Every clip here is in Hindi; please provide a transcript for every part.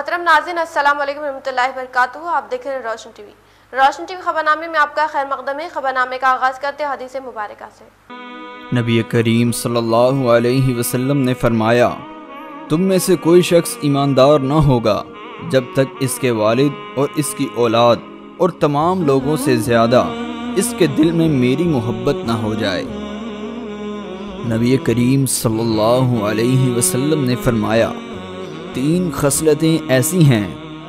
मोहतरम नाज़रीन, अस्सलाम वालेकुम रहमतुल्लाहि व बरकातुहू। आप देख रहे हैं रोशन टीवी। रोशन टीवी खबरनामे में आपका खैर मकदम है। खबरनामे का आगाज़ करते हैं हदीस मुबारका से। नबी करीम सल्लल्लाहु अलैहि वसल्लम ने फरमाया, तुम में से कोई शख्स ईमानदार न होगा जब तक इसके वालिद और इसकी औलाद और तमाम लोगों से ज़्यादा इसके दिल में मेरी मोहब्बत न हो जाए। नबी करीम सल्लल्लाहु अलैहि वसल्लम ने फरमाया, 3 खसलतें ऐसी हैं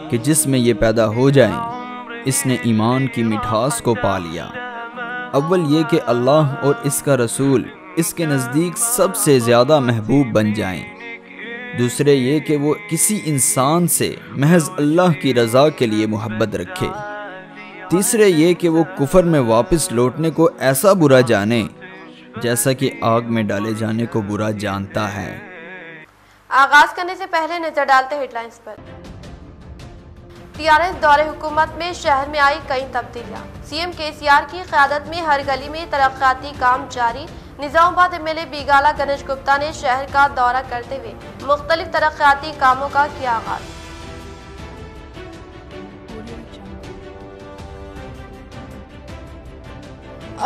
कि जिसमें ये पैदा हो जाएं, इसने ईमान की मिठास को पा लिया। अव्वल ये कि अल्लाह और इसका रसूल इसके नज़दीक सबसे ज़्यादा महबूब बन जाएं। दूसरे ये कि वो किसी इंसान से महज अल्लाह की रज़ा के लिए मोहब्बत रखे। तीसरे ये कि वो कुफर में वापस लौटने को ऐसा बुरा जाने जैसा कि आग में डाले जाने को बुरा जानता है। आगाज करने से पहले नजर डालते हेडलाइंस पर। टीआरएस दौरे हुकूमत में शहर में आई कई तब्दीलियां। सीएम केसीआर की क़यादत में हर गली में तरक्याती काम जारी। निजामाबाद एमएलए बिगाला गणेश गुप्ता ने शहर का दौरा करते हुए मुख्तलिफ तरक्याती कामों का किया आगाज।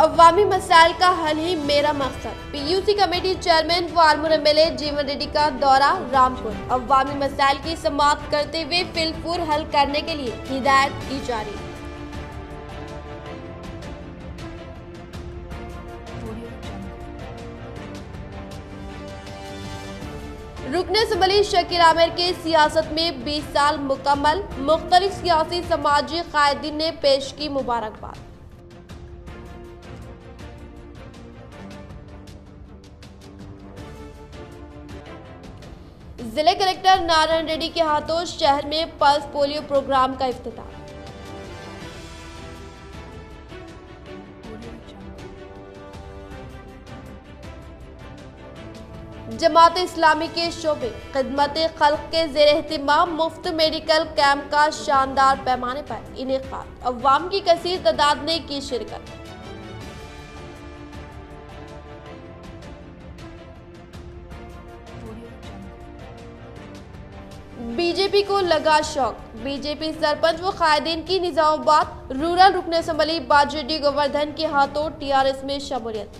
अवामी मसाइल का हल ही मेरा मकसद। पीयूसी कमेटी चेयरमैन व आलमूर एमएलए जीवन रेड्डी का दौरा रामपुर। अवामी मसाइल की समाअत करते हुए फिलफूर हल करने के लिए हिदायत की जारी। रुकने असम्बली शकील आमिर के सियासत में 20 साल मुकम्मल। मुख्तलिफ सियासी समाजी कायदीन ने पेश की मुबारकबाद। जिले कलेक्टर नारायण रेड्डी के हाथों शहर में पल्स पोलियो प्रोग्राम का इफ्तिताह। जमात इस्लामी के शोबे खिदमत खल्क के ज़ेर एहतिमाम मुफ्त मेडिकल कैंप का शानदार पैमाने पर इनेकाद। अवाम की कसीर तादाद ने की शिरकत। बीजेपी को लगा शौक। बीजेपी सरपंच व कायदीन की निजामाबाद रूरल रुकने असम्बली बाजेडी गोवर्धन के हाथों टीआरएस में शमूलियत।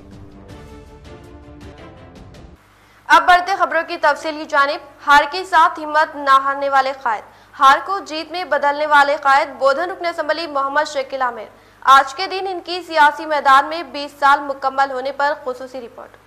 अब बढ़ते खबरों की तफसील की जानिब। हार के साथ हिम्मत ना हारने वाले कायद, हार को जीत में बदलने वाले कायद बोधन रुकने असम्बली मोहम्मद शकील आमिर। आज के दिन इनकी सियासी मैदान में 20 साल मुकम्मल होने पर खुसूसी रिपोर्ट।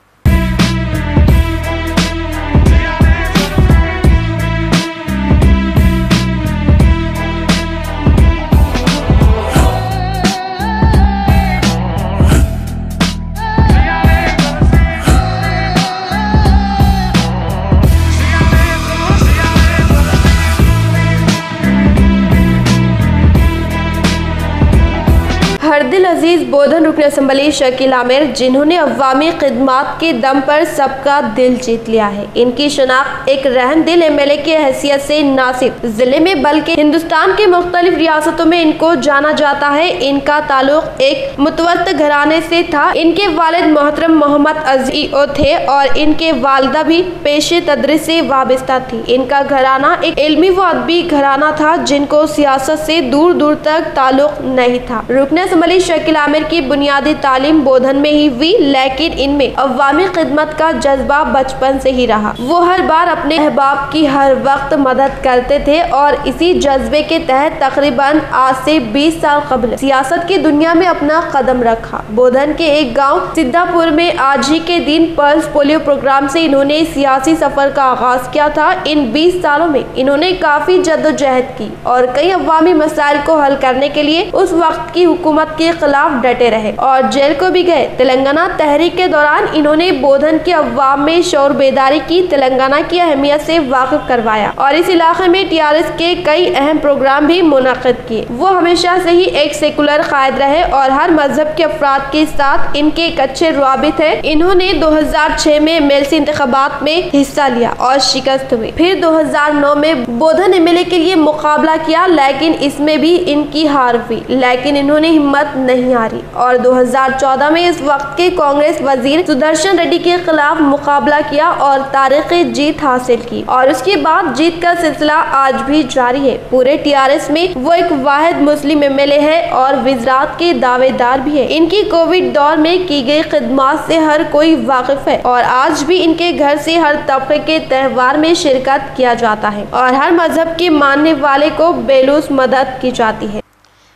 हरदिल अजीज बोधन रुकने असम्बली शकील आमिर, जिन्होंने अवामी खिदमात के दम पर सबका दिल जीत लिया है। इनकी शनाख्त एक रहम दिल एमएलए की हैसियत से न सिर्फ जिले में बल्कि हिंदुस्तान के मुख्तलिफ रियासतों में इनको जाना जाता है। इनका ताल्लुक एक मुतवत्त घराने से था। इनके वालिद मोहतरम मोहम्मद अज़ीओ थे और इनके वालिदा भी पेशे तदरीस से वाबस्ता थी। इनका घराना एक इल्मी व अदबी घराना था जिनको सियासत से दूर दूर तक ताल्लुक नहीं था। रुकने असम्बली शकील आमिर की बुनियादी तालीम बोधन में ही हुई, लेकिन इनमें अवामी खिदमत का जज्बा बचपन से ही रहा। वो हर बार अपने अहबाब की हर वक्त मदद करते थे और इसी जज्बे के तहत तकरीबन आज से 20 साल कबल सियासत की दुनिया में अपना कदम रखा। बोधन के एक गांव सिद्धापुर में आज ही के दिन पल्स पोलियो प्रोग्राम से इन्होंने सियासी सफर का आगाज किया था। इन 20 सालों में इन्होंने काफी जद्दोजहद की और कई अवामी मसाइल को हल करने के लिए उस वक्त की हुकूमत के खिलाफ डटे रहे और जेल को भी गए। तेलंगाना तहरीक के दौरान इन्होंने बोधन के अवाम में शौर बेदारी की, तेलंगाना की अहमियत से वाकिफ करवाया और इस इलाके में टीआरएस के कई अहम प्रोग्राम भी मुनक़िद किए। वो हमेशा से ही एक सेकुलर कायद रहे और हर मजहब के अफराद के साथ इनके एक अच्छे रवाबित है। इन्होंने 2006 में एमएलसी इंतखाबात में हिस्सा लिया और शिकस्त हुई। फिर 2009 में बोधन एमएलए के लिए मुकाबला किया, लेकिन इसमें भी इनकी हार हुई। लेकिन इन्होंने हिम्मत नहीं नहीं आ रही और 2014 में इस वक्त के कांग्रेस वजीर सुदर्शन रेड्डी के खिलाफ मुकाबला किया और तारीखी जीत हासिल की और उसके बाद जीत का सिलसिला आज भी जारी है। पूरे टीआरएस में वो एक वाहिद मुस्लिम एमएलए है और विज़रात के दावेदार भी है। इनकी कोविड दौर में की गई खिदमत से हर कोई वाकिफ है और आज भी इनके घर से हर तबके के त्यौहार में शिरकत किया जाता है और हर मजहब के मानने वाले को बेलूस मदद की जाती है।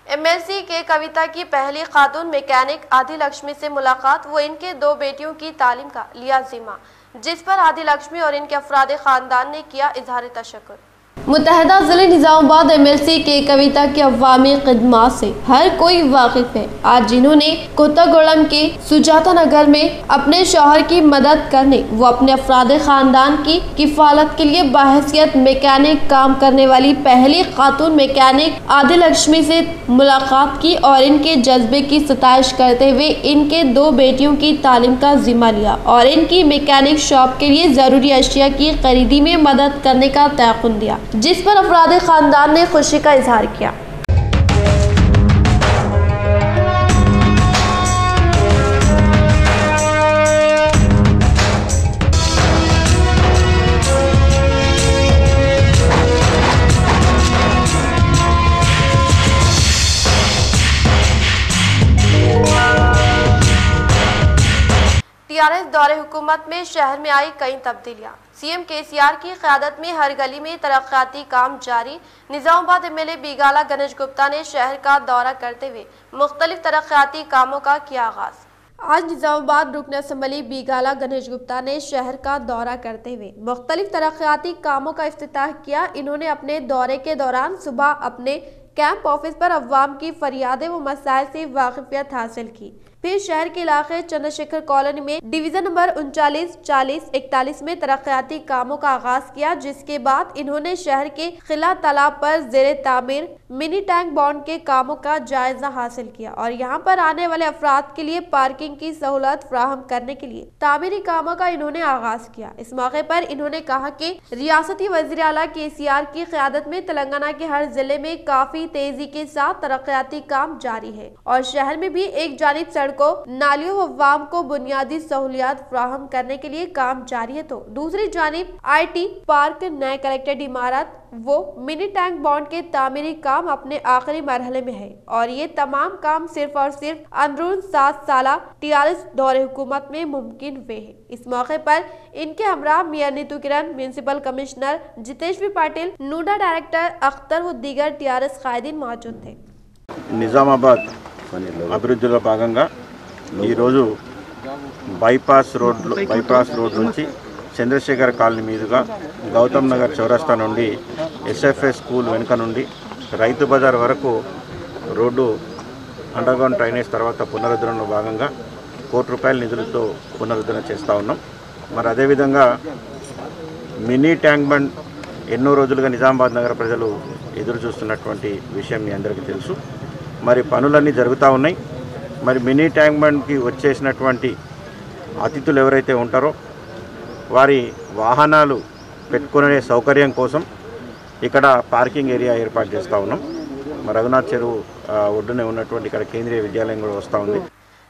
एमएलसी के कविता की पहली खातून मैकेनिक आदि लक्ष्मी से मुलाकात, वो इनके 2 बेटियों की तालीम का लिया जिम्मा, जिस पर आदि लक्ष्मी और इनके अफराद खानदान ने किया इजहार तशक्कुर। मुत्तहदा ज़िले निज़ामाबाद एमएलसी के कविता की अवामी खिदमत से हर कोई वाकिफ है। आज जिन्होंने कोत्तागुड़म के सुजाता नगर में अपने शौहर की मदद करने वो अपने अफराद खानदान की किफालत के लिए बाहैसियत मैकेनिक काम करने वाली पहली खातून मैकेनिक आदि लक्ष्मी से मुलाकात की और इनके जज्बे की सताइश करते हुए इनके 2 बेटियों की तालीम का जिम्मा लिया और इनकी मैकेनिक शॉप के लिए जरूरी अशिया की खरीदी में मदद करने का तयक़ुन दिया, जिस पर अफराद खानदान ने खुशी का इजहार किया। टीआरएस दौरे हुकूमत में शहर में आई कई तब्दीलियां। सीएम केसीआर की क़यादत में हर गली में तरक्याती काम जारी। निज़ामाबाद एमएलए बिगाला गणेश गुप्ता ने शहर का दौरा करते हुए मुख्तलिफ तरक्याती कामों का किया आगाज। आज निज़ामाबाद रुकन असम्बली बिगाला गणेश गुप्ता ने शहर का दौरा करते हुए मुख्तलिफ तरक्याती कामों का इफ्तिताह किया। इन्होंने अपने दौरे के दौरान सुबह अपने कैंप ऑफिस पर अवाम की फरियादें व मसाइल से वाकिफियत हासिल की। फिर शहर के इलाके चंद्रशेखर कॉलोनी में डिवीजन नंबर 39, 40, 41 में तरक्याती कामों का आगाज किया, जिसके बाद इन्होंने शहर के खिला तालाब पर जेरे तामीर मिनी टैंक बॉन्ड के कामों का जायजा हासिल किया और यहाँ पर आने वाले अफराद के लिए पार्किंग की सहूलत फ्राहम करने के लिए तामीरी कामों का इन्होंने आगाज किया। इस मौके पर इन्होंने कहा कि रियासती वज़ीर आला केसीआर की क़यादत में तेलंगाना के हर जिले में काफी तेजी के साथ तरक्याती काम जारी है और शहर में भी एक जानिब सड़कों, नालियों व अवाम को बुनियादी सहूलियात फ्राहम करने के लिए काम जारी है, तो दूसरी जानिब IT पार्क, नए कलेक्टेड इमारत वो मिनी टैंक बॉन्ड के तामीरी काम अपने आखिरी मरहले में है और ये तमाम काम सिर्फ और सिर्फ अंदरून 7 साल टीआरएस दौरे हुकूमत में मुमकिन हुए हैं। इस मौके पर इनके हमरा मियां Neetu Kiran, municipal commissioner Jitesh Patil, NUDA director Akhtar व दीगर टीआरएस कायदीन मौजूद थे। నిజామాబాద్ అభివృద్ధిలో భాగంగా ఈరోజు బైపాస్ రోడ్ నుంచి చంద్రశేఖర్ కాలనీ మీదుగా గౌతమ్ నగర్ చౌరస్తా నుండి ఎస్ఎఫ్ఎస్ స్కూల్ వెనుక నుండి రైతు బజార్ వరకు రోడ్డు అండర్గ్రౌండ్ డ్రైనేజ్ తర్వాత పునరుద్ధరణలో భాగంగా ₹1 కోటి నిధులతో పునరుద్ధరణ చేస్తూ ఉన్నాం. మరి అదేవిధంగా మినీ ట్యాంక్ బండ్ ఎన్నో రోజులుగా నిజామాబాద్ నగర ప్రజలు ఎదురు చూస్తున్నటువంటి విషయం మీ అందరికీ తెలుసు. మరి పనులన్నీ జరుగుతూ ఉన్నాయి. మరి మినీ ట్యాంక్ బండ్కి వచ్చేసినటువంటి అతిథులు ఎవరైతే ఉంటారో వారి వాహనాలు పెట్టుకునే సౌకర్యం కోసం ఇక్కడ పార్కింగ్ ఏరియా ఏర్పాటు చేస్తూ ఉన్నాం. మరి రఘునాథ్ చెరువు ఒడ్డునే ఉన్నటువంటి ఇక్కడ కేంద్రీయ విద్యాలయం కూడా వస్తూ ఉంది.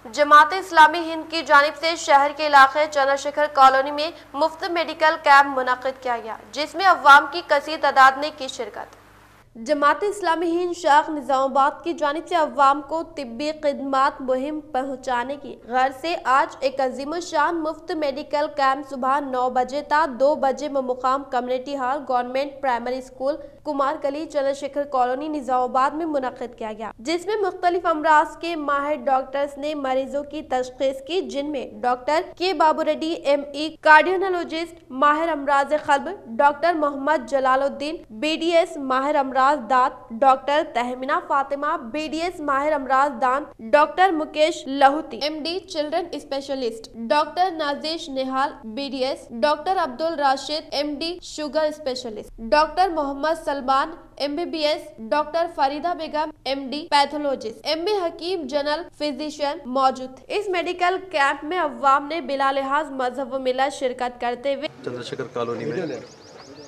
जमात इस्लामी हिंद की जानिब से शहर के इलाके चंद्रशेखर कॉलोनी में मुफ्त मेडिकल कैंप मुनक़िद किया गया, जिसमें अवाम की कसीर तादाद ने की शिरकत। जमात इस्लामी हिंद शाख निज़ामाबाद की जानिब से अवाम को तिब्बी खिदमत मुहिम पहुँचाने की गर्ज से आज एक अजीम शान मुफ्त मेडिकल कैंप सुबह 9 बजे ता 2 बजे में मुकाम community hall government primary school Kumar गली चंद्रशेखर कॉलोनी निज़ामाबाद में मुनक़िद किया गया, जिसमें मुख्तलिफ अमराज के माहिर डॉक्टर्स ने मरीजों की तशख़ीस की, जिनमें डॉक्टर के बाबू रेड्डी ME कार्डियोलॉजिस्ट, माहिर अमराज क़ल्ब डॉक्टर मोहम्मद जलालुद्दीन BDS माहिर अमराज दांत, डॉक्टर तहमीना फातिमा BDS माहिर अमराज दांत, doctor Mukesh Lahuti MD children specialist, doctor Nazish Nihal BDS, doctor Abdul Rashid MD sugar specialist, doctor Mohammed Salman MBBS, doctor Farida Begum MD pathologist, MB हकीम जनरल फिजिशियन मौजूद थे। इस मेडिकल कैंप में अवाम ने बिला लिहाज मजहब व मिलत शिरकत करते हुए चंद्रशेखर कॉलोनी में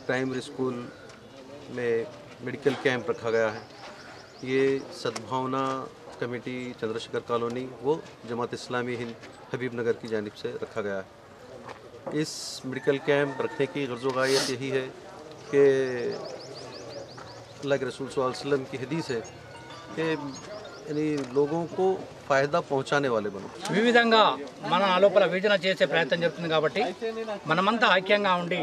प्राइमरी स्कूल में मेडिकल कैंप रखा गया है। ये सद्भावना कमेटी चंद्रशेखर कॉलोनी वो जमात इस्लामी हिंद हबीब नगर की जानिब से रखा गया है। इस मेडिकल कैंप रखने की गर्ज़ो गायत यही है कि अल्लाह के रसूल सल्लल्लाहु अलैहि वसल्लम की हदीस है कि यानी लोगों को फ़ायदा पहुंचाने वाले बनो। వివిధంగా మన లోపల విభజన చేసే ప్రయత్నం జరుగుతుంది కాబట్టి మనమంతా ఐక్యంగా ఉండి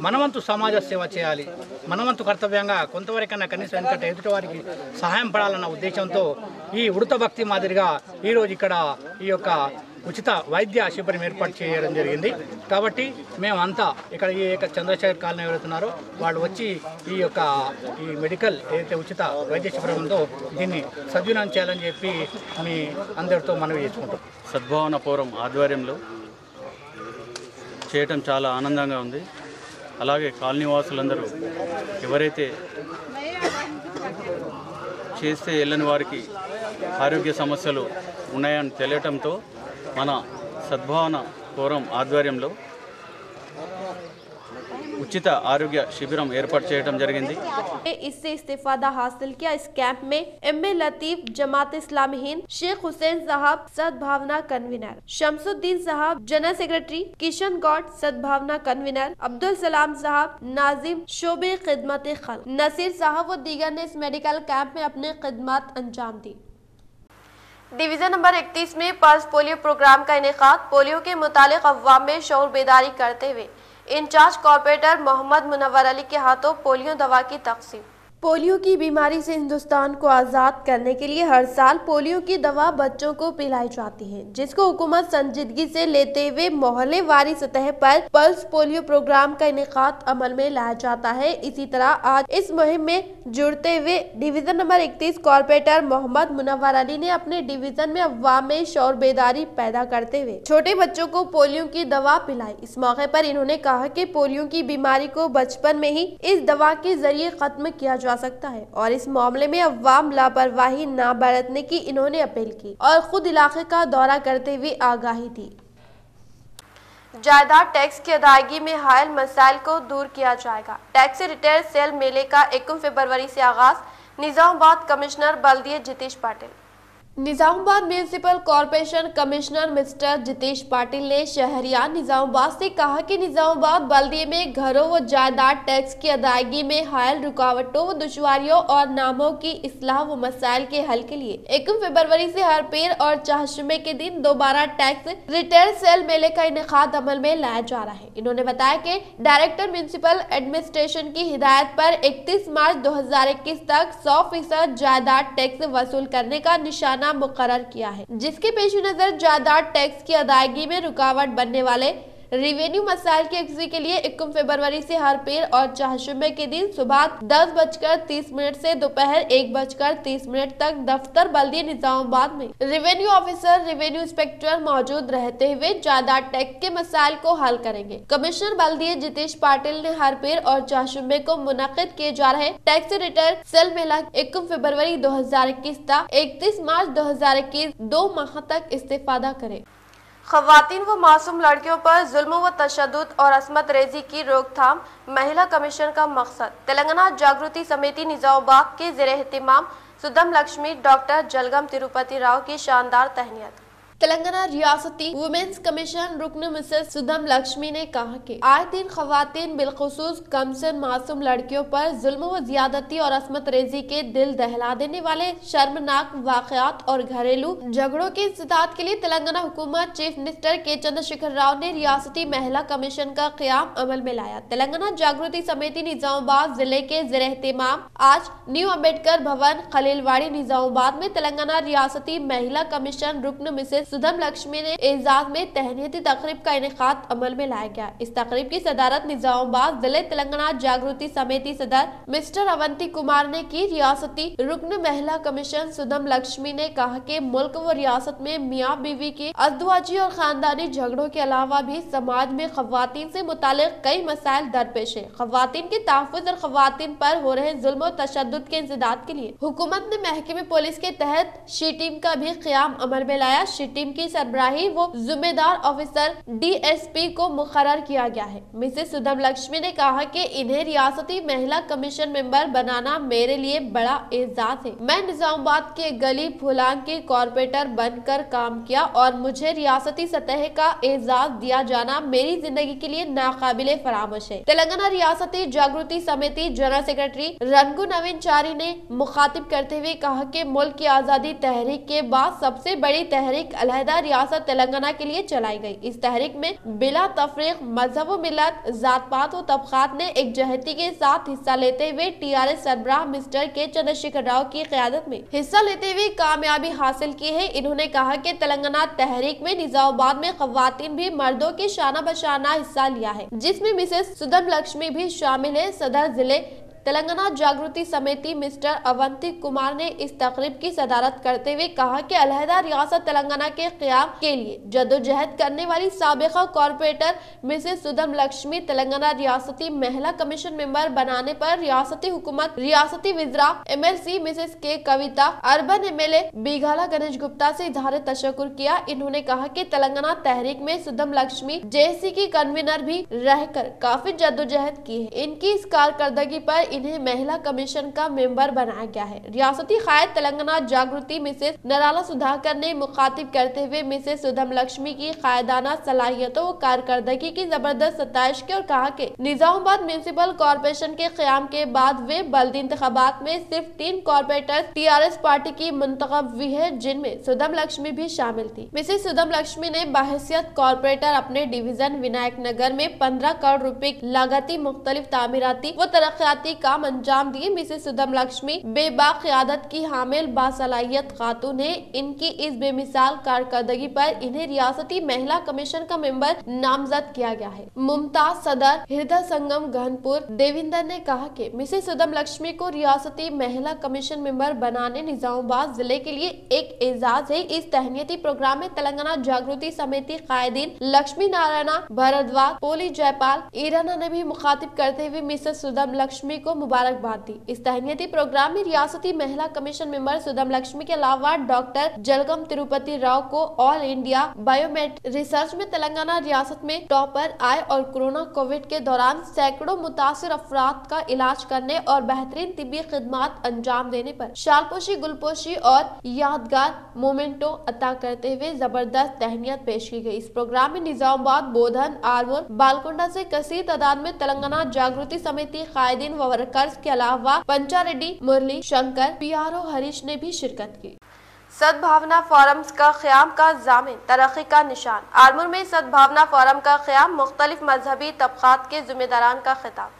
మనవంతు సమాజ సేవ చేయాలి, మనవంతు కర్తవ్యంగా కొంతవరకైనా కనీసం ఎందుకంటే ఎదుటి వారికి సహాయం పడాలన్న ఉద్దేశంతో ఈ ఉడత భక్తి మాదిరిగా ఈరోజు ఇక్కడ ఈ యొక్క ఉచిత వైద్య శిబిరం ఏర్పాటు చేయడం జరిగింది। కాబట్టి మేమంతా ఇక్కడ ఈ చంద్రశేఖర్ కాలనీ ఎవరుతున్నారో వాళ్ళు వచ్చి ఈ మెడికల్ ఏదైతే ఉచిత వైద్య శిబిరం ఉందో దీన్ని సద్వినియోగం చేయాలని చెప్పి మీ అందరితో మనవి చేసుకుంటాం। సద్భావన ఫోరం ఆధ్వర్యంలో చేయటం చాలా ఆనందంగా ఉంది। అలాగే కాలనీ వాసులందరూ ఎవరైతే చేస్తే వెళ్ళని వారికి ఆరోగ్య సమస్యలు ఉన్నాయని తెలియటంతో మన సద్భావన ఫోరం ఆధ్వర్యంలో उचित आरोग्य शिविरम एर्पाट చేయడం జరిగింది। इससे इस्तेफादा हासिल किया। इस कैंप में एम.ए. लतीफ जमात इस्लामी हिंद, शेख हुसैन साहब सद्भावना कन्वीनर, शमसुद्दीन साहब जनरल सेक्रेटरी, किशन गौड सद्भावना कन्वीनर, अब्दुल सलाम साहब नाजिम शोबे खिदमत खल्क, नसीर साहब व दीगर ने इस मेडिकल कैंप में अपने खिदमत अंजाम दी। डिवीजन नंबर 31 में पल्स पोलियो प्रोग्राम का इनेकाद। पोलियो के मुतालिक अवाम में शऊर बेदारी करते हुए इंचार्ज कॉर्पोरेटर मोहम्मद मुनव्वर अली के हाथों पोलियो दवा की तकसीम। पोलियो की बीमारी से हिंदुस्तान को आज़ाद करने के लिए हर साल पोलियो की दवा बच्चों को पिलाई जाती है, जिसको हुकूमत संजीदगी से लेते हुए मोहल्ले वारी सतह पर पल्स पोलियो प्रोग्राम का इनेकाद अमल में लाया जाता है। इसी तरह आज इस मुहिम में जुड़ते हुए division number 31 corporator Mohammed Munawwar Ali ने अपने डिवीजन में अवाम में शौर बेदारी पैदा करते हुए छोटे बच्चों को पोलियो की दवा पिलाई। इस मौके पर इन्होंने कहा कि पोलियो की बीमारी को बचपन में ही इस दवा के जरिए खत्म किया जा सकता है और इस मामले में अवाम लापरवाही न बरतने की इन्होंने अपील की और खुद इलाके का दौरा करते हुए आगाही दी। जायदाद टैक्स की अदायगी में हायल मसाइल को दूर किया जाएगा। टैक्स रिटर्न सेल मेले का 21 फरवरी से आगाज। निजामाबाद कमिश्नर बल्दिया Jitesh Patil. Nizamabad municipal corporation commissioner mister Jitesh Patil ने शहरियार निजामाबाद से कहा कि निजामाबाद बल्दिये में घरों व जायदाद टैक्स की अदायगी में हायल रुकावटों व दुश्वारियों और नामों की इस्लाह व मसाइल के हल के लिए 21 फरवरी से हर पीर और चाहशुमे के दिन दोबारा टैक्स रिटर्न सेल मेले का इनेकाद अमल में लाया जा रहा है। इन्होंने बताया कि डायरेक्टर म्यूनिसिपल एडमिनिस्ट्रेशन की हिदायत पर 31 मार्च 2021 तक 100% जायदाद टैक्स वसूल करने का निशाना मुकर्रर किया है, जिसके पेश नजर जायदाद टैक्स की अदायगी में रुकावट बनने वाले रेवेन्यू मसाइल की यकसी के लिए 21 फरवरी से हर पीर और चाहशुमे के दिन सुबह 10:30 से दोपहर 1:30 तक दफ्तर बल्दिया निजामाबाद में रेवेन्यू ऑफिसर रेवेन्यू इंस्पेक्टर मौजूद रहते हुए जायदाद टैक्स के मसाइल को हल करेंगे। कमिश्नर बल्दिया जितेश पाटिल ने हर पीर और चाहशुमे को मुनक्किद किए जा रहे टैक्स रिटर्न सेल मेला 21 फरवरी 2021 तक 31 मार्च 2021 2 माह तक इस्तेफादा करे। खवातीन व मासूम लड़कियों पर जुल्म व तशद्दुद और असमत रेजी की रोकथाम महिला कमीशन का मकसद। तेलंगाना जागृति समिति निजामाबाद के ज़ेर-ए-एहतिमाम सुदम लक्ष्मी डॉक्टर जलगम तिरुपति राव की शानदार तहनीत। तेलंगाना रियासती वुमेन्स कमीशन रुकन मिसेस सुदम लक्ष्मी ने कहा कि आए दिन खवातीन बिलखुसूस कमसन मासूम लड़कियों पर जुल्म व ज्यादती और असमत रेजी के दिल दहला देने वाले शर्मनाक वाकयात और घरेलू झगड़ों के इंसदाद के लिए तेलंगाना हुकूमत चीफ मिनिस्टर के चंद्रशेखर राव ने रियासती महिला कमीशन का क़याम अमल में लाया। तेलंगाना जागृति समिति निजामाबाद जिले के ज़ेर-ए-एहतिमाम आज न्यू अम्बेडकर भवन खलीलवाड़ी निजामाबाद में तेलंगाना रियासती महिला कमीशन रुकन मिसेस सुदम लक्ष्मी ने एजाज में तहनीती तकरीब का इनेकाद अमल में लाया गया। इस तकरीब की सदारत निजामाबाद जिले तेलंगाना जागृति समिति सदर मिस्टर अवंती कुमार ने की। रियासती रुकन महिला कमीशन सुदम लक्ष्मी ने कहा कि मुल्क व रियासत में मियाँ बीवी की अज़दवाजी और खानदानी झगड़ों के अलावा भी समाज में खवातीन से मुतालिक कई मसाइल दरपेश है। खवातीन के तहफ़्फ़ुज़ और खवातीन पर हो रहे जुल्म और तशद्दुद के इंसदाद के लिए हुकूमत ने महकमे पुलिस के तहत शी टीम का भी क़याम अमल में लाया। शी टीम की सरबराही वो जिम्मेदार ऑफिसर DSP को मुकर्रर किया गया है। मिसेस सुधम लक्ष्मी ने कहा कि इन्हें रियासती महिला कमीशन मेंबर बनाना मेरे लिए बड़ा एजाज है। मैं निजामाबाद के गली फुलान के कॉर्पोरेटर बनकर काम किया और मुझे रियासती सतह का एजाज दिया जाना मेरी जिंदगी के लिए नाकाबिले फरामोश है। तेलंगाना रियासती जागृति समिति जनरल सेक्रेटरी रंगू नवीन चारी ने मुखातिब करते हुए कहा कि मुल्क की आजादी तहरीक के बाद सबसे बड़ी तहरीक अलहदा रियासत तेलंगाना के लिए चलाई गई। इस तहरीक में बिला तफरीक मजहब व मिलत, जात पात व तबकात ने एकजहती के साथ हिस्सा लेते हुए TRS सरबराह मिस्टर के चंद्रशेखर राव की क़यादत में हिस्सा लेते हुए कामयाबी हासिल की है। इन्होंने कहा कि तेलंगाना तहरीक में निजामाबाद में खवातीन भी मर्दों के शाना बशाना हिस्सा लिया है, जिसमें मिसेस सुधम लक्ष्मी भी शामिल है। सदर जिले तेलंगाना जागृति समिति मिस्टर अवंतिक कुमार ने इस तकरीब की सदारत करते हुए कहा कि अलहदा रियासत तेलंगाना के क़याम के लिए जद्दोजहद करने वाली साबिका कॉर्पोरेटर मिसेस सुधम लक्ष्मी तेलंगाना रियासती महिला कमीशन मेंबर बनाने पर रियासती हुकूमत, रियासती विज़रा MLC मिसेस के कविता, अर्बन MLA बीघाला गणेश गुप्ता से इज़हार तशक्कुर किया। इन्होंने कहा कि तेलंगाना तहरीक में सुधम लक्ष्मी JSC की कन्वीनर भी रहकर काफी जद्दोजहद की है। इनकी इस कारकर्दगी पर इन्हें महिला कमीशन का मेंबर बनाया गया है। रियासती कायद तेलंगाना जागृति मिसेस नराला सुधाकर ने मुखातिब करते हुए मिसेस सुधम लक्ष्मी की कायदाना सलाहियतों व कारकर्दगी की जबरदस्त सताइश की और कहा कि निजामाबाद म्यूनिसिपल कॉर्पोरेशन के क़याम के बाद वे बल्दी इंतखाबात में सिर्फ 3 कॉर्पोरेटर्स TRS पार्टी की मुंतखब हुई है, जिनमें सुधम लक्ष्मी भी शामिल थी। मिसेस सुधम लक्ष्मी ने बाहैसियत कॉर्पोरेटर अपने डिवीजन विनायक नगर में 15 करोड़ रुपए लागती मुख्तलिफ तामीराती व तरक्याती काम अंजाम दिए। मिसेस सुधम लक्ष्मी बेबाक क़यादत की हामिल बासलाहियत खातून है। इनकी इस बेमिसाल कारकर्दगी पर इन्हें रियासती महिला कमीशन का मेंबर नामजद किया गया है। मुमताज सदर हृदय संगम गहनपुर देविंदर ने कहा कि मिसेस सुधम लक्ष्मी को रियासती महिला कमीशन मेंबर बनाने निजामाबाद जिले के लिए एक एजाज है। इस तहनीती प्रोग्राम में तेलंगाना जागृति समिति कायदीन लक्ष्मी नारायणा भारद्वाज, पोली जयपाल, ईराना ने भी मुखातिब करते हुए मिसेस सुधम लक्ष्मी को मुबारकबाद दी। इस तहनीती प्रोग्राम में रियासती महिला कमीशन मेंबर सुधम लक्ष्मी के अलावा डॉक्टर जलगम तिरुपति राव को ऑल इंडिया बायोमेट रिसर्च में तेलंगाना रियासत में टॉपर आए और कोरोना कोविड के दौरान सैकड़ों मुतासिर अफराद का इलाज करने और बेहतरीन तिब्बी खिदमात अंजाम देने पर शालपोशी, गुलपोशी और यादगार मोमेंटो अता करते हुए जबरदस्त तहनीत पेश की गई। इस प्रोग्राम में निजामाबाद, बोधन, आरमोर, बालकोंडा से कसीर तादाद में तेलंगाना जागृति समिति कायदीन व वर्कर्स के अलावा पंचारेड्डी, मुरली शंकर, PRO हरीश ने भी शिरकत की। सद्भावना फोरम्स का क़याम का ज़ामिन, तरक्की का निशान। आरमूर में सद्भावना फोरम का क़याम, मुख्तलिफ मजहबी तबक़ात के ज़िम्मेदारान का खिताब।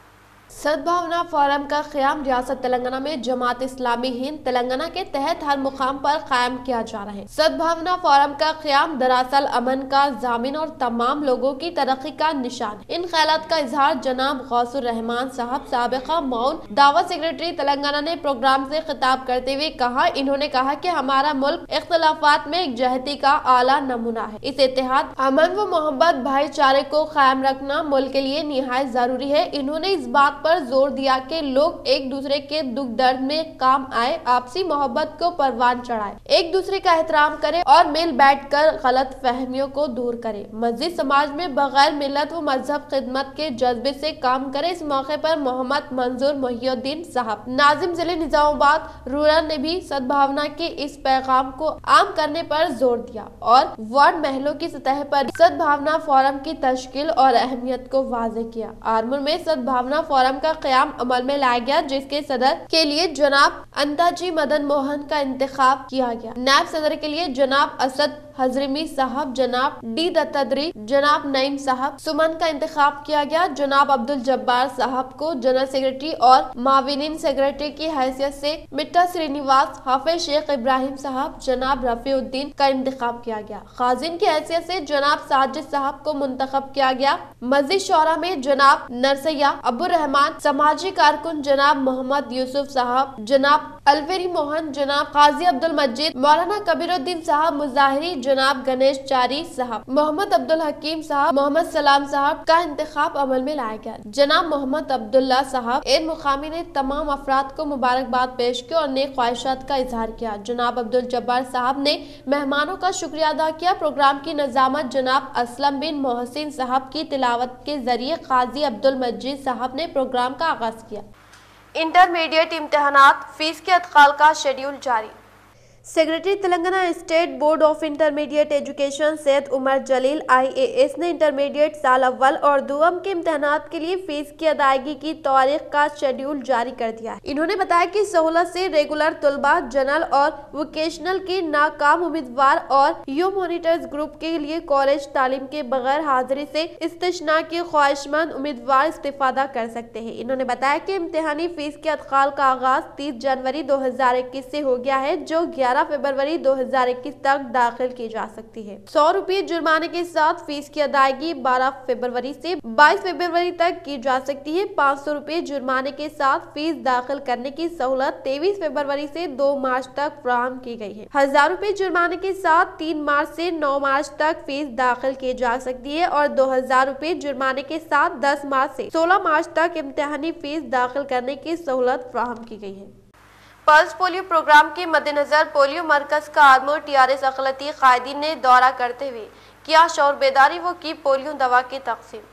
सद्भावना फोरम का क़याम रियासत तेलंगाना में जमात इस्लामी हिंद तेलंगाना के तहत हर मुकाम पर कायम किया जा रहा है। सद्भावना फोरम का क़याम दरअसल अमन का ज़ामिन और तमाम लोगों की तरक्की का निशान। इन ख्यालात का इजहार जनाब गौसुर रहमान साहब, साबिक़ा मौन दावा सेक्रेटरी तेलंगाना ने प्रोग्राम से खिताब करते हुए कहा। इन्होंने कहा कि हमारा मुल्क इख्तलाफात में एकजहती का आला नमूना है। इस इत्तेहाद, अमन व मोहब्बत, भाईचारे को कायम रखना मुल्क के लिए निहायत जरूरी है। इन्होंने इस बात पर जोर दिया कि लोग एक दूसरे के दुख दर्द में काम आए, आपसी मोहब्बत को परवान चढ़ाए, एक दूसरे का एहतराम करे और मिल बैठकर गलत फहमियों को दूर करे। मस्जिद समाज में बगैर मिलत व मजहब खिदमत के जज्बे से काम करे। इस मौके पर मोहम्मद मंजूर मोहिउद्दीन साहब, नाजिम जिले निजामाबाद रूरल ने भी सद्भावना के इस पैगाम को आम करने पर जोर दिया और वार्ड महलों की सतह पर सद्भावना फोरम की तश्कील और अहमियत को वाज़ेह किया। आरमूर में सद्भावना फोरम का क़याम अमल में लाया गया, जिसके सदर के लिए जनाब अंताजी मदन मोहन का इंतखाब किया गया। नायब सदर के लिए जनाब असद हजरमी साहब, जनाब डी दत्ताद्री, जनाब नईम साहब, सुमन का इंतखाब किया गया। जनाब अब्दुल जब्बार साहब को जनरल सेक्रेटरी और माविनीन सेक्रेटरी की हैसियत से मिट्टा श्रीनिवास, हाफिज शेख इब्राहिम साहब, जनाब रफीउद्दीन का इंतखाब किया गया। खाजिन की हैसियत से जनाब साजिद साहब को मुंतखब किया गया। मस्जिद शौरा में जनाब नरसैया अब्दुल रहमान, समाजी कारकुन जनाब मोहम्मद यूसुफ साहब, जनाब अलवेरी मोहन जनाब काजी अब्दुल मजीद, मौलाना कबीरुद्दीन साहब मुजाहिरी, जनाब गणेश चारी साहब, मोहम्मद अब्दुल हकीम साहब, मोहम्मद सलाम साहब का इंतखाब अमल में लाया गया। जनाब मोहम्मद अब्दुल्ला साहब इन मुकामी ने तमाम अफराद को मुबारकबाद पेश की और नेक ख्वाहिशात का इजहार किया। जनाब अब्दुल जब्बार साहब ने मेहमानों का शुक्रिया अदा किया। प्रोग्राम की नजामत जनाब असलम बिन मोहसिन साहब की तिलावत के जरिए काजी अब्दुल मजीद साहब ने प्रोग्राम का आगाज किया। इंटरमीडिएट इम्तिहानात फीस के अदखाल का शेड्यूल जारी। Secretary Telangana state board of intermediate education Syed Umar Jaleel IAS ने इंटरमीडिएट साल अव्वल और दुआम के इम्तिहानात के लिए फीस की अदायगी की तारीख का शेड्यूल जारी कर दिया है। इन्होंने बताया कि सहूलत से रेगुलर तलबा, जनरल और वोकेशनल के नाकाम उम्मीदवार और यू मॉनिटर्स ग्रुप के लिए कॉलेज तालीम के बगैर हाजिरी से इस्तिस्ना के ख्वाहिशमंद उम्मीदवार इस्तेफादा कर सकते हैं। इन्होंने बताया कि इम्तिहानी फीस के अदखाल का आगाज 30 जनवरी 2021 से हो गया है, जो 11 फरवरी 2021 तक दाखिल की जा सकती है। 100 रुपये जुर्माने के साथ फीस की अदायगी 12 फरवरी से 22 फरवरी तक की जा सकती है। 500 रुपये जुर्माने के साथ फीस दाखिल करने की सहूलत 23 फरवरी से 2 मार्च तक फराहम की गई है। 1000 रुपये जुर्माने के साथ 3 मार्च से 9 मार्च तक फीस दाखिल की जा सकती है और 2000 रुपये जुर्माने के साथ 10 मार्च से 16 मार्च तक इम्तिहानी फीस दाखिल करने की सहूलत फराहम की गई है। पल्स पोलियो प्रोग्राम के मद्देनजर पोलियो मरकज का आर्मूर TRS अखिलती कायदीन ने दौरा करते हुए किया शौर बेदारी व की पोलियो दवा की तकसीम।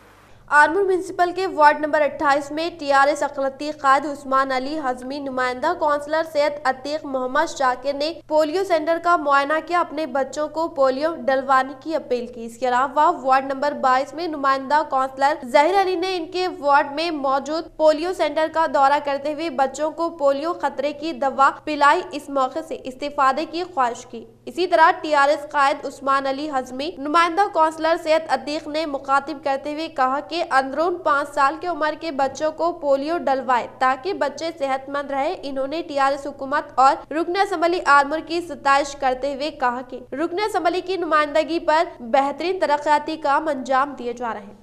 आर्मूर म्यूनसिपल के वार्ड नंबर 28 में TRS अखिलती कायद उस्मान अली हजमी, नुमाइंदा काउंसलर सैयद अतीक मोहम्मद शाकिर ने पोलियो सेंटर का मुआयना किया, अपने बच्चों को पोलियो डलवाने की अपील की। इसके अलावा वार्ड नंबर 22 में नुमाइंदा काउंसलर जहीर अली ने इनके वार्ड में मौजूद पोलियो सेंटर का दौरा करते हुए बच्चों को पोलियो खतरे की दवा पिलाई। इस मौके से इस्तेफादे की ख्वाहिश की। इसी तरह TRS कायद उस्मान अली हजमी, नुमाइंदा काउंसलर सैयद अतीक ने मुखातिब करते हुए कहा कि अंदरून 5 साल की उम्र के बच्चों को पोलियो डलवाए ताकि बच्चे सेहतमंद रहे। इन्होंने TRS हुकूमत और रुकन असम्बली आर्मूर की सताइश करते हुए कहा कि रुकन असम्बली की नुमाइंदगी पर बेहतरीन तरक्याती काम अंजाम दिए जा रहे हैं।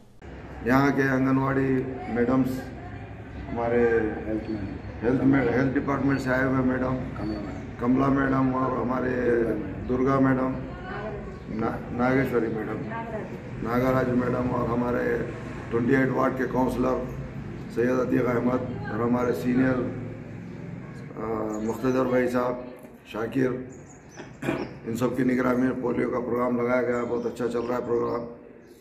यहाँ के आंगनवाड़ी मैडम्स, हमारे हेल्थ डिपार्टमेंट से आए हुए मैडम कमला मैडम और हमारे Durga madam, Nageshwari madam, Nagaraj madam और हमारे 28 वार्ड के काउंसलर सैयद अतीक अहमद और हमारे सीनियर मुख्तदर भाई साहब शाकिर, इन सब की निगरानी में पोलियो का प्रोग्राम लगाया गया। बहुत अच्छा चल रहा है प्रोग्राम।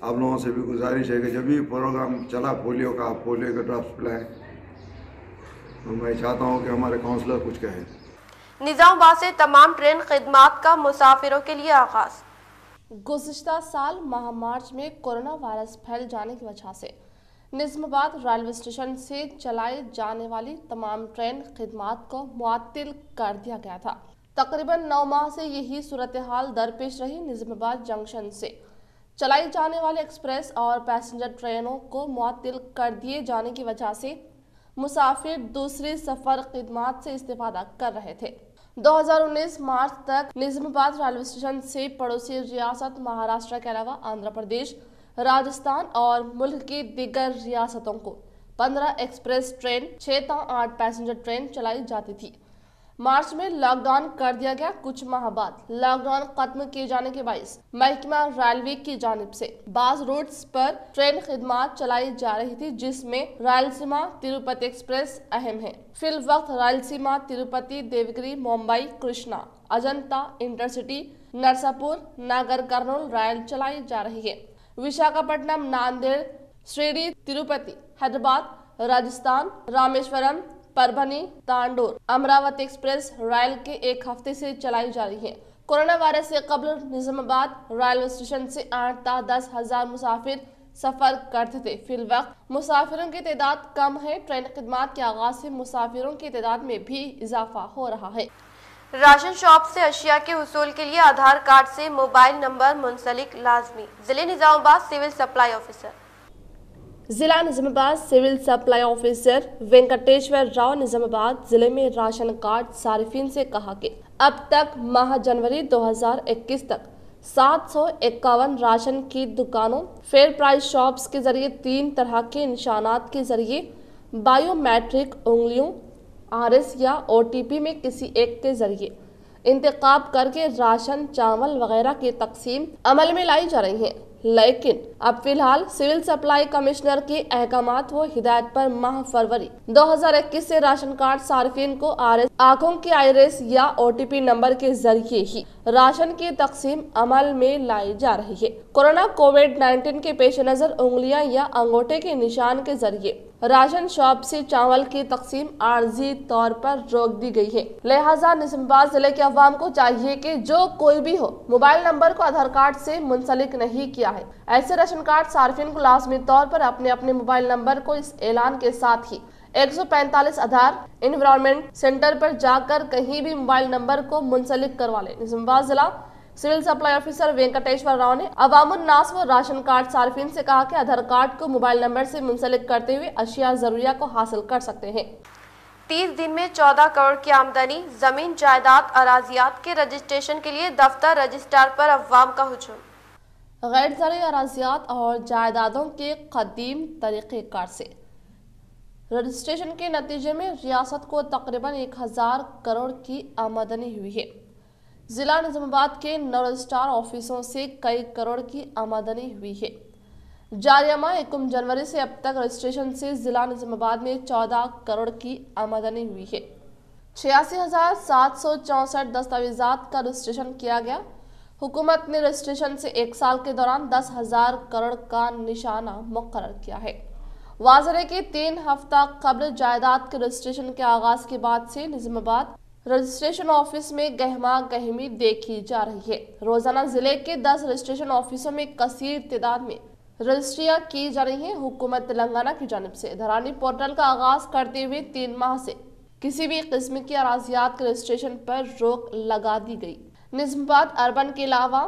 आप लोगों से भी गुजारिश है कि जब भी प्रोग्राम चला पोलियो का, आप पोलियो के ड्रॉप्स पिलाएं। तो मैं चाहता हूँ कि हमारे काउंसलर कुछ कहें। निजामाबाद से तमाम ट्रेन खिदमात का मुसाफिरों के लिए आगाज। गुज़िश्ता साल माह मार्च में कोरोना वायरस फैल जाने की वजह से निजामाबाद रेलवे स्टेशन से चलाई जाने वाली तमाम ट्रेन खिदमात को मुअत्तिल कर दिया गया था। तकरीबन 9 माह से यही सूरत हाल दरपेश रही। निजामाबाद जंक्शन से चलाई जाने वाली एक्सप्रेस और पैसेंजर ट्रेनों को मुअत्तिल कर दिए जाने की वजह से मुसाफिर दूसरी सफर खिदमात से इस्तेफादा कर रहे थे। 2019 मार्च तक निजामाबाद रेलवे स्टेशन से पड़ोसी रियासत महाराष्ट्र के अलावा आंध्र प्रदेश, राजस्थान और मुल्क की दीगर रियासतों को 15 एक्सप्रेस ट्रेन, 6 ता 8 पैसेंजर ट्रेन चलाई जाती थी। मार्च में लॉकडाउन कर दिया गया। कुछ माह बाद लॉकडाउन खत्म किए जाने के बाइस महकमा रेलवे की जानिब से बाज रूट्स पर ट्रेन खिदमात चलाई जा रही थी, जिसमें रायलसीमा तिरुपति एक्सप्रेस अहम है। फिल वक्त रायलसीमा तिरुपति, देवगिरी, मुंबई, कृष्णा, अजंता, इंटरसिटी, नरसापुर, नागर कर्नूल रेल चलाई जा रही है। विशाखापट्टनम, नांदेड़, शिरडी, तिरुपति, हैदराबाद, राजस्थान, रामेश्वरम, परभनी, तांडोर, अमरावती एक्सप्रेस रेल के 1 हफ्ते से चलाई जा रही है। कोरोना वायरस से कबल निजामाबाद रेलवे स्टेशन से 8 ता 10 हजार मुसाफिर सफर करते थे। फिल वक्त मुसाफिरों की तादाद कम है। ट्रेन खिदमात के आगाज से मुसाफिरों की तादाद में भी इजाफा हो रहा है। राशन शॉप से अशिया के हुसूल के लिए आधार कार्ड से मोबाइल नंबर मुंसलिक लाजमी। जिले निजामाबाद सिविल सप्लाई ऑफिसर। जिला Nizamabad civil supply officer Venkateshwar Rao Nizamabad जिले में राशन कार्ड सारिफिन से कहा कि अब तक माह जनवरी 2021 तक 751 राशन की दुकानों, फेयर प्राइस शॉप्स के जरिए 3 तरह के निशानात के जरिए बायोमेट्रिक उंगलियों RS या OTP में किसी एक के जरिए इंतखाब करके राशन, चावल वगैरह की तकसीम अमल में लाई जा रही है। लेकिन अब फिलहाल सिविल सप्लाई कमिश्नर के अहकामात व हिदायत पर माह फरवरी 2021 से राशन कार्ड सार्फिन को RS, आंखों की आइरिस या OTP नंबर के जरिए ही राशन की तकसीम अमल में लाई जा रही है। कोरोना कोविड-19 के पेश नजर उंगलियां या अंगूठे के निशान के जरिए राशन शॉप से चावल की तकसीम आर्जी तौर पर रोक दी गई है। लिहाजा निजामाबाद जिले के अवाम को चाहिए कि जो कोई भी हो मोबाइल नंबर को आधार कार्ड से मुंसलिक नहीं किया है, ऐसे राशन कार्ड सार्फिन को लाजमी तौर पर अपने अपने मोबाइल नंबर को इस ऐलान के साथ ही 145 आधार एनवायरनमेंट सेंटर पर जाकर कहीं भी मोबाइल नंबर को मुंसलिक करवा ले। निजामाबाद जिला civil supply officer Venkateshwar Rao ने अवामुन्नास व राशन कार्ड सार्फिन से कहा कि आधार कार्ड को मोबाइल नंबर से मुंसलिक करते हुए अशिया जरूरिया को हासिल कर सकते हैं। 30 दिन में 14 करोड़ की आमदनी, जमीन जायदाद अराजियात के रजिस्ट्रेशन के लिए दफ्तर रजिस्ट्रार पर अवाम का हुजूम। गैर ज़रूरी अराजियात और जायदादों के कदीम तरीक़ेकार से रजिस्ट्रेशन के नतीजे में रियासत को तकरीबन 1000 करोड़ की आमदनी हुई है। जिला निजामाबाद के 9 रजिस्ट्रार ऑफिसों से कई करोड़ की आमदनी हुई है। जारिया माह 1 जनवरी से अब तक रजिस्ट्रेशन से जिला निजामाबाद में 14 करोड़ की आमदनी हुई है। 86,764 दस्तावेजात का रजिस्ट्रेशन किया गया। हुकूमत ने रजिस्ट्रेशन से 1 साल के दौरान 10,000 करोड़ का निशाना मुकर्रर किया है। वाज़ेह के 3 हफ्ता कबल जायदाद के रजिस्ट्रेशन के आगाज के बाद से निजामाबाद रजिस्ट्रेशन ऑफिस में गहमा गहमी देखी जा रही है। रोजाना जिले के 10 रजिस्ट्रेशन ऑफिसों में कसीर तादाद में रजिस्ट्रियां की जा रही हैं। हुकूमत तेलंगाना की जानिब से धरानी पोर्टल का आगाज करते हुए 3 माह से किसी भी किस्म की अराजियात के रजिस्ट्रेशन पर रोक लगा दी गई। निजामाबाद अर्बन के अलावा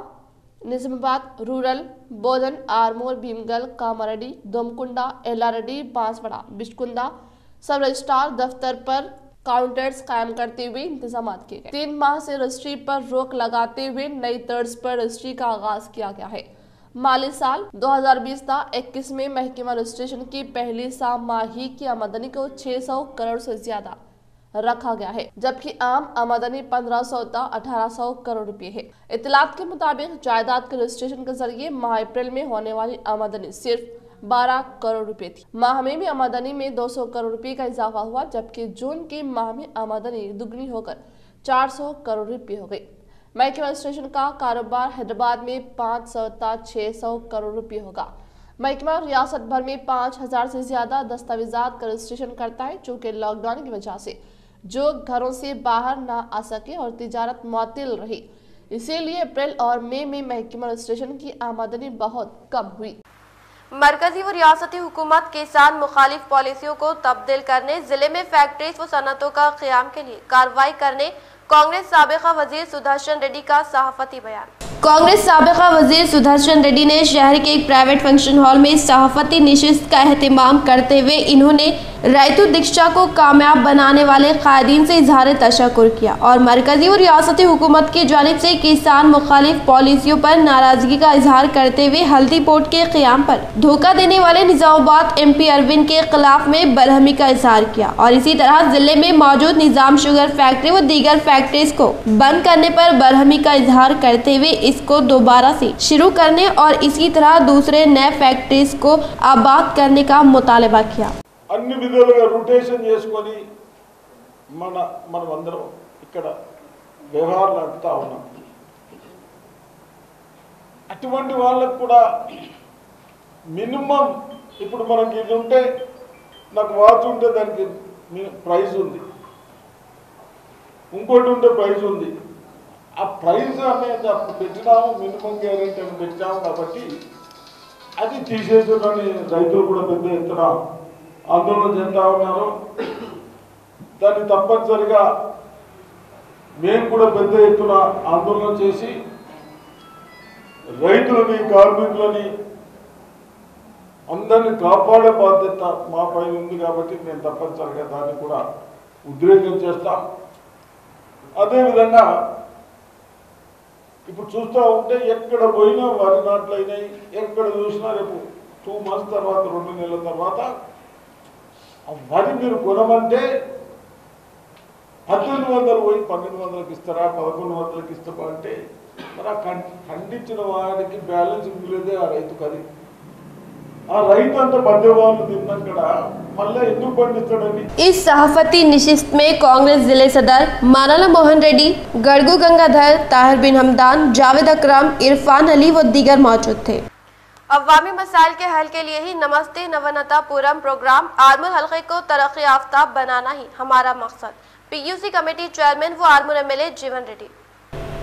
निजामाबाद रूरल, बोधन, आरमोर, भीमगल, कामारेड्डी, दोमकुंडा, एलारेड्डी, बांसवाड़ा, बिचकुंदा सब रजिस्ट्रार दफ्तर पर काउंटर्स कायम करते हुए इंतजाम किए गए। 3 माह से रजिस्ट्री पर रोक लगाते हुए नई तर्ज पर रजिस्ट्री का आगाज किया गया है। माली साल 2020-21 में महकमा रजिस्ट्रेशन की पहली सामाही की आमदनी को 600 करोड़ से ज्यादा रखा गया है, जबकि आम आमदनी 1500-1800 करोड़ रुपए है। इतलात के मुताबिक जायदाद के रजिस्ट्रेशन के जरिए माह अप्रैल में होने वाली आमदनी सिर्फ 12 करोड़ रुपए थी। माह में भी आमदनी में 200 करोड़ रुपए का इजाफा हुआ, जबकि जून के माह में आमदनी दुगनी होकर 400 करोड़ रुपए हो गई। महकमा रजिस्ट्रेशन का कारोबार हैदराबाद में 500-600 करोड़ रुपए होगा। महकमा रियासत भर में 5000 से ज्यादा दस्तावेजात का रजिस्ट्रेशन करता है। चूँकि लॉकडाउन की वजह से जो घरों से बाहर ना आ सके और तिजारत मुअत्तल रही, इसीलिए अप्रैल और मई में महकमा रजिस्ट्रेशन की आमदनी बहुत कम हुई। मरकजी व रियासती हुकूमत किसान मुखालिफ पॉलिसियों को तब्दील करने, जिले में फैक्ट्रीज व सनतों का क़याम के लिए कार्रवाई करने कांग्रेस साबिका वजीर सुदर्शन रेड्डी का सहाफती बयान। कांग्रेस साबिका वजीर सुदर्शन रेड्डी ने शहर के एक प्राइवेट फंक्शन हॉल में सहाफती नशिस्त का एहतमाम करते हुए इन्होंने रैतु दीक्षा को कामयाब बनाने वाले कायदीन से इजहार तशक्कुर किया और मरकजी और रियासती हुकूमत की जानिब से किसान मुखालिफ पॉलिसियों पर नाराजगी का इजहार करते हुए हल्दी पोर्ट के क़याम पर धोखा देने वाले निजामाबाद MP अरविंद के खिलाफ में बरहमी का इजहार किया और इसी तरह जिले में मौजूद निजाम शुगर फैक्ट्री व दीगर फैक्ट्रीज को बंद करने पर बरहमी का इजहार करते हुए इसको दोबारा से शुरू करने और इसी तरह दूसरे नए फैक्ट्रीज को आबाद करने का मुतालबा किया। అన్ని విధాలుగా రొటేషన్ చేసుకొని మనం అందరం ఇక్కడ వ్యవహారం నడుపుతా ఉన్నాం. అటువంటి వాళ్ళకు కూడా మినిమం ఇప్పుడు మనకి ఇది ఉంటే నాకు వాచ్ ఉంటే దానికి ప్రైస్ ఉంది, ఇంకోటి ఉంటే ప్రైస్ ఉంది. ఆ ప్రైస్ అనేది అప్పుడు పెట్టినాము, మినిమం గ్యారెంటీ అని పెట్టినాము కాబట్టి అది తీసేసుకొని రైతులు కూడా పెద్ద ఎత్తున ఆందోళన చెందుతా ఉన్నారు. దాన్ని తప్పనిసరిగా మేము కూడా పెద్ద ఎత్తున ఆందోళన చేసి రైతులని, కార్మికులని అందరినీ కాపాడే బాధ్యత మాపై ఉంది కాబట్టి మేము తప్పనిసరిగా దాన్ని కూడా ఉద్రేకం చేస్తాం. అదేవిధంగా ఇప్పుడు చూస్తూ ఉంటే ఎక్కడ పోయినా వరి నాట్లు అయినాయి, ఎక్కడ చూసినా రేపు 2 months తర్వాత 2 నెలల తర్వాత వరి మీరు కొనమంటే 1800 పోయి 1200కి ఇస్తారా 1100కి ఇస్తారా అంటే మరి ఖండించిన వాడికి బ్యాలెన్స్ మిగిలేదే ఆ రైతుకు. అది ఆ రైతు అంత మధ్యవాళ్ళు తిన్నాక మళ్ళీ ఎందుకు పండిస్తాడని. इस सहाफती निशिस्त में कांग्रेस जिले सदर मानाला मोहन रेड्डी, गड़गू गंगाधर, ताहिर बिन हमदान, जावेद अकरम, इरफान अली व दीगर मौजूद थे। अवामी मसाइल के हल के लिए ही नमस्ते नवनतापुरम प्रोग्राम आरमूर हल्के को तरक्की याफ्ता बनाना ही हमारा मकसद। पीयूसी कमेटी चेयरमैन व आरमूर एमएलए जीवन रेड्डी।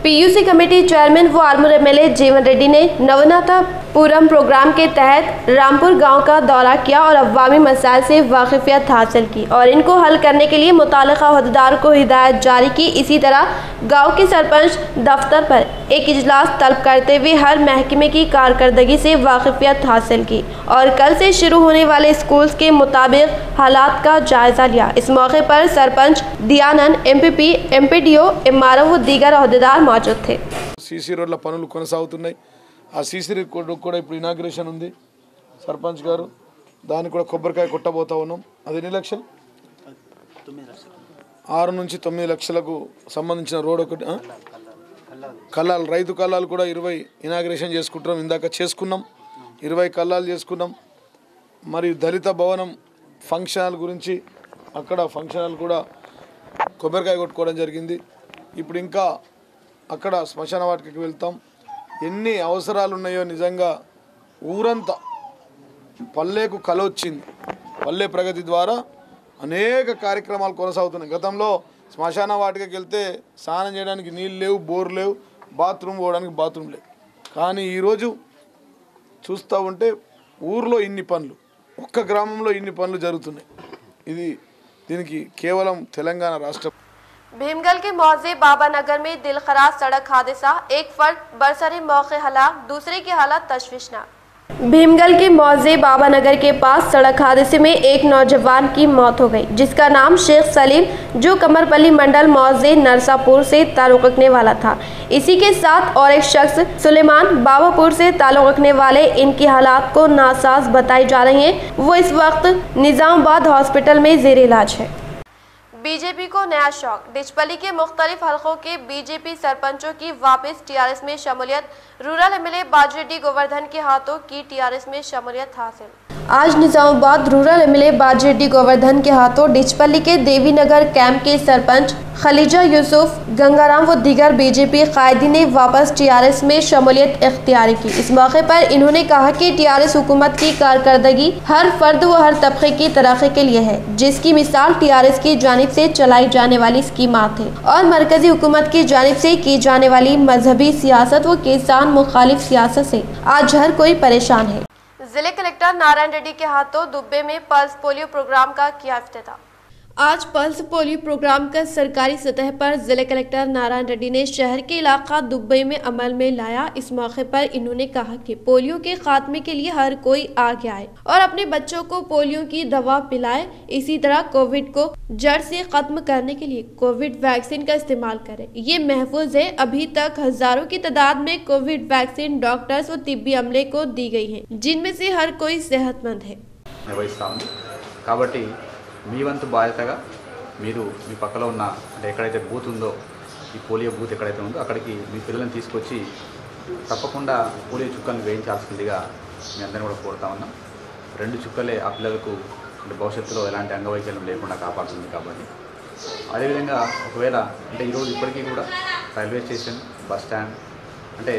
पीयूसी कमेटी चेयरमैन व आरमूर एमएलए जीवन रेड्डी ने नवनतापुरम प्रोग्राम के तहत रामपुर गांव का दौरा किया और अवामी मसाइल से वाकिफियत हासिल की और इनको हल करने के लिए मुतालिका अहदेदार को हिदायत जारी की। इसी तरह गांव के सरपंच दफ्तर पर एक इजलास तलब करते हुए हर महकमे की कारकर्दगी से वाकिफियत हासिल की और कल से शुरू होने वाले स्कूल्स के मुताबिक हालात का जायजा लिया। इस मौके पर सरपंच दियानंद, एमपीपी, एमपीडीओ, एमआरओ व दीगर अहदेदार मौजूद थे। सीसी रोड्ల పనులు కొనసాగుతున్నాయి। ఆ సీసీ రోడ్ కూడా ఇప్పుడు ఇనాగ్రేషన్ ఉంది సర్పంచ్ గారు, దానికి కూడా కొబ్బరికాయ కొట్టబోతా ఉన్నాం। అది ఎన్ని లక్షలు? 6 నుంచి 9 లక్షలకు సంబంధించిన రోడ్ ఒకటి కల్లాలు, రైతు కల్లాలు కూడా 20 ఇనాగ్రేషన్ చేసుకుంటున్నాం। ఇందాక చేసుకున్నాం, 20 కల్లాలు చేసుకున్నాం। మరి దళిత భవనం ఫంక్షన్ హాల్ గురించి అక్కడ ఫంక్షన్ హాల్ కూడా కొబ్బరికాయ కొట్టుకోవడం జరిగింది। ఇప్పుడు ఇంకా అక్కడ శ్మశాన వాటికకి వెళ్తాం। ఎన్ని అవసరాలు ఉన్నాయో నిజంగా ఊరంతా పల్లెకు కల వచ్చింది। పల్లె ప్రగతి ద్వారా అనేక కార్యక్రమాలు కొనసాగుతున్నాయి। గతంలో శ్మశాన వాటికకి వెళ్తే స్నానం చేయడానికి నీళ్ళు లేవు, బోర్ లేవు, బాత్రూమ్ పోవడానికి బాత్రూమ్ లేవు। కానీ ఈరోజు చూస్తూ ఉంటే ఊర్లో ఇన్ని పనులు, ఒక్క గ్రామంలో ఇన్ని పనులు జరుగుతున్నాయి। ఇది దీనికి కేవలం తెలంగాణ రాష్ట్ర। भीमगल के मौजे बाबा नगर में दिलखराज सड़क हादसा, एक फर्द बरसरे मौके हलाक, दूसरे की हालत तशवीशनाक। भीमगल के मौजे बाबा नगर के पास सड़क हादसे में एक नौजवान की मौत हो गई, जिसका नाम शेख सलीम जो कमरपल्ली मंडल मौजे नरसापुर से ताल्लुक़ रखने वाला था। इसी के साथ और एक शख्स सुलेमान बाबापुर से ताल्लुक़ रखने वाले। इनकी हालात को नासाज बताई जा रही हैं। वो इस वक्त निज़ामाबाद हॉस्पिटल में जेर इलाज है। बीजेपी को नया शौक, डिचपली के मुख्तलिफ हलकों के बीजेपी सरपंचों की वापस टीआरएस में शमूलियत। रूरल एमएलए बाजीरेड्डी गोवर्धन के हाथों की टीआरएस में शमूलियत हासिल। आज निजामाबाद रूरल एमएलए बाजीरेड्डी गोवर्धन के हाथों डिचपली के देवी नगर कैंप के सरपंच खलीजा यूसुफ, गंगाराम व दीगर बीजेपी कायदी ने वापस टीआरएस में शमूलियत इख्तियार की। इस मौके पर इन्होंने कहा कि टीआरएस हुकूमत की कारकर्दगी हर फर्द व हर तबके की तरक्की के लिए है, जिसकी मिसाल टीआरएस की जानिब से चलाई जाने वाली स्कीमात है और मरकजी हुकूमत की जानिब से की जाने वाली मजहबी सियासत व किसान मुखालिफ सियासत से आज हर कोई परेशान है। जिले कलेक्टर नारायण रेड्डी के हाथों दुब्बे में पल्स पोलियो प्रोग्राम का किया इफ्तिताह। आज पल्स पोलियो प्रोग्राम का सरकारी सतह पर जिले कलेक्टर नारायण रेड्डी ने शहर के इलाका दुबई में अमल में लाया। इस मौके पर इन्होंने कहा कि पोलियो के खात्मे के लिए हर कोई आगे आए और अपने बच्चों को पोलियो की दवा पिलाए। इसी तरह कोविड को जड़ से खत्म करने के लिए कोविड वैक्सीन का इस्तेमाल करें, ये महफूज है। अभी तक हजारों की तादाद में कोविड वैक्सीन डॉक्टर्स और तिब्बी अमले को दी गई है, जिनमें से हर कोई सेहतमंद है। మీ వంతు బాధ్యతగా మీరు మీ పక్కలో ఉన్న అంటే ఎక్కడైతే బూత్ ఉందో ఈ పోలియో బూత్ ఎక్కడైతే ఉందో అక్కడికి మీ పిల్లల్ని తీసుకొచ్చి తప్పకుండా పోలియో చుక్కలను వేయించాల్సిందిగా మీ అందరిని కూడా కోరుతా ఉన్నాం। 2 చుక్కలే ఆ పిల్లలకు అంటే భవిష్యత్తులో ఎలాంటి అంగవైకల్యం లేకుండా కాపాడుతుంది కాబట్టి అదేవిధంగా ఒకవేళ అంటే ఈరోజు ఇప్పటికీ కూడా రైల్వే స్టేషన్, బస్ స్టాండ్ అంటే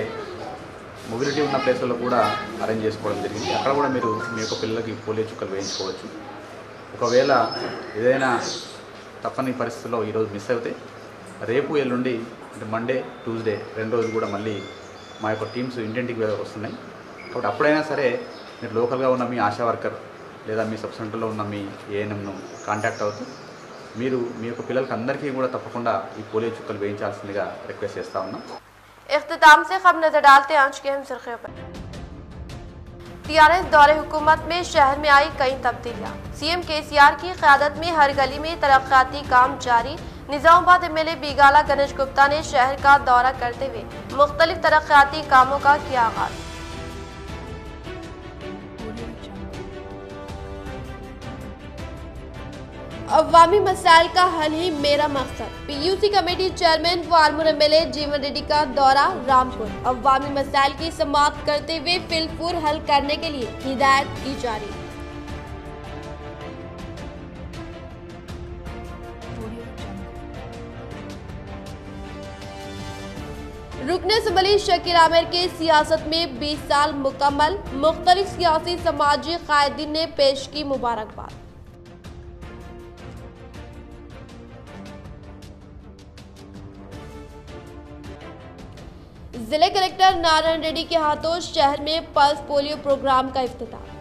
మొబిలిటీ ఉన్న ప్లేస్లలో కూడా అరేంజ్ చేసుకోవడం జరిగింది। అక్కడ కూడా మీరు మీ యొక్క పిల్లలకి పోలియో చుక్కలు వేయించుకోవచ్చు। ఒకవేళ ఏదైనా తప్పని పరిస్థితుల్లో ఈరోజు మిస్ అవుతే రేపు ఎల్లుండి అంటే మండే, ట్యూస్డే 2 రోజులు కూడా మళ్ళీ మా యొక్క టీమ్స్ ఇంటింటికి వస్తున్నాయి కాబట్టి అప్పుడైనా సరే మీరు లోకల్గా ఉన్న మీ ఆశా వర్కర్ లేదా మీ సబ్ సెంటర్లో ఉన్న మీ ఏఎన్ఎంను కాంటాక్ట్ అవుతూ మీరు మీ యొక్క పిల్లలకి అందరికీ కూడా తప్పకుండా ఈ పోలియో చుక్కలు వేయించాల్సిందిగా రిక్వెస్ట్ చేస్తా ఉన్నాం। इख्तिताम से खबर नजर डालते हैं आज के अहम सुर्खियों पर। टीआरएस दौरे हुकूमत में शहर में आई कई तब्दीलियां। सीएम केसीआर की क़यादत में हर गली में तरक्याती काम जारी। निजामाबाद एमएलए बीगाला गणेश गुप्ता ने शहर का दौरा करते हुए मुख्तलिफ तरक्याती कामों का किया आगाज। अवामी मसाइल का हल ही मेरा मकसद। पीयूसी कमेटी चेयरमैन व आलमूर एमएलए जीवन रेड्डी का दौरा रामपुर। अवामी मसाइल की समाअत करते हुए फिलफूर हल करने के लिए हिदायत की जारी। रुकने असम्बली शकील आमिर के सियासत में 20 साल मुकम्मल। मुख्तलिफ सियासी समाजी कायदीन ने पेश की मुबारकबाद। जिले कलेक्टर नारायण रेड्डी के हाथों शहर में पल्स पोलियो प्रोग्राम का इफ्तिताह।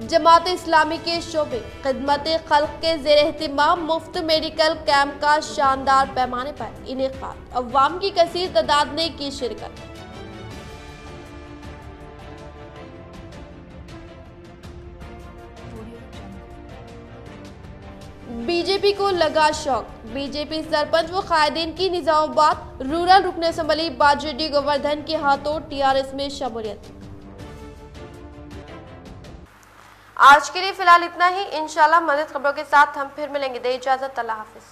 जमात इस्लामी के शोबे खिदमत खल्क के ज़ेर एहतिमाम मुफ्त मेडिकल कैंप का शानदार पैमाने पर इनेकाद। अवाम की कसीर तादाद ने की शिरकत। बीजेपी को लगा शौक। बीजेपी सरपंच व कायदीन की निजामाबाद रूरल रुकने असम्बली बाजेडी गोवर्धन के हाथों टीआरएस में शमूलियत। आज के लिए फिलहाल इतना ही। इंशाल्लाह मज़ीद खबरों के साथ हम फिर मिलेंगे। दे इजाजत। अल्लाह हाफिज।